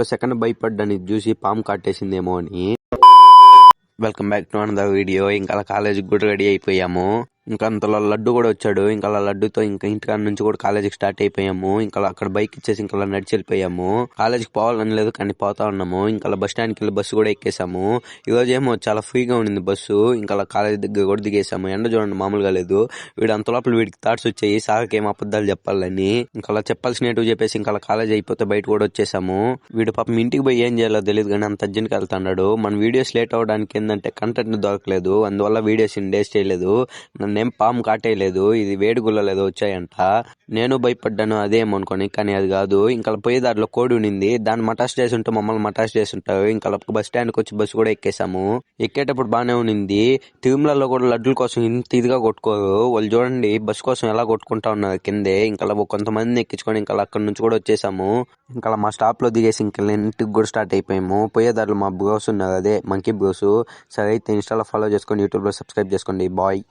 ఒక్క సెకండ్ భయపడ్డాను ఇది చూసి పాము కాటేసిందేమో అని. Welcome back to another video. ఇంకా అలా కాలేజీకి కూడా రెడీ అయిపోయాము. ఇంకా అంతలో లడ్డు కూడా వచ్చాడు. ఇంకా అలా లడ్డుతో ఇంకా ఇంటికాడ నుంచి కూడా కాలేజీకి స్టార్ట్ అయిపోయాము. ఇంకా అక్కడ బైక్ ఇచ్చేసి ఇంకా అలా నడిచి వెళ్ళిపోయాము. కాలేజీకి పోవాలని లేదు కానీ పోతా ఉన్నాము. ఇంకా అలా బస్ స్టాండ్కి వెళ్ళి బస్సు కూడా ఎక్కేసాము. ఈ రోజు ఏమో చాలా ఫ్రీగా ఉండింది బస్సు. ఇంకా అలా కాలేజీ దగ్గర కూడా దిగేసాము. ఎండ చూడండి మామూలుగా లేదు. వీడు అంత లోపల వీడికి థాట్స్ వచ్చాయి సార్కి ఏం అబద్ధాలు చెప్పాలని. ఇంకా అలా చెప్పాల్సినట్టు చెప్పేసి ఇంకా అలా కాలేజ్ అయిపోతే బయట కూడా వచ్చేసాము. వీడు పాపం ఇంటికి పోయి ఏం చేయాలో తెలియదు కానీ అంత అర్జెంట్కి వెళ్తున్నాడు. మన వీడియోస్ లేట్ అవడానికి ఏంటంటే కంటెంట్ దొరకలేదు, అందువల్ల వీడియోస్ డేస్ చేయలేదు. నన్నేం పాము కాటేయలేదు, ఇది వేడిగుల్లలు ఏదో వచ్చాయంట. నేను భయపడ్డాను అదేమనుకోని, కానీ అది కాదు. ఇంకా పోయే దారిలో కోడి ఉండింది, దాన్ని మటాష్ చేసి ఉంటే మమ్మల్ని మటాష్ చేసి ఉంటారు. ఇంకా బస్ స్టాండ్కి వచ్చి బస్సు కూడా ఎక్కేసాము. ఎక్కేటప్పుడు బాగానే ఉండింది. తిరుమలలో కూడా లడ్డుల కోసం ఇంత ఇదిగా కొట్టుకోరు వాళ్ళు. చూడండి బస్సు కోసం ఎలా కొట్టుకుంటా ఉన్నారు కిందే. ఇంకా కొంతమందిని ఎక్కించుకొని ఇంకా అక్కడ నుంచి కూడా వచ్చేసాము. ఇంకా మా స్టాప్ లో దిగేసి ఇంకా ఇంటికి కూడా స్టార్ట్ అయిపోయాము. పోయేదారిలో మా బ్రోస్ ఉన్నారు, అదే మంకీ బ్రోస్. సరే అయితే ఇన్స్టాలో ఫాలో చేసుకోండి, యూట్యూబ్ లో సబ్స్క్రైబ్ చేసుకోండి. బాయ్.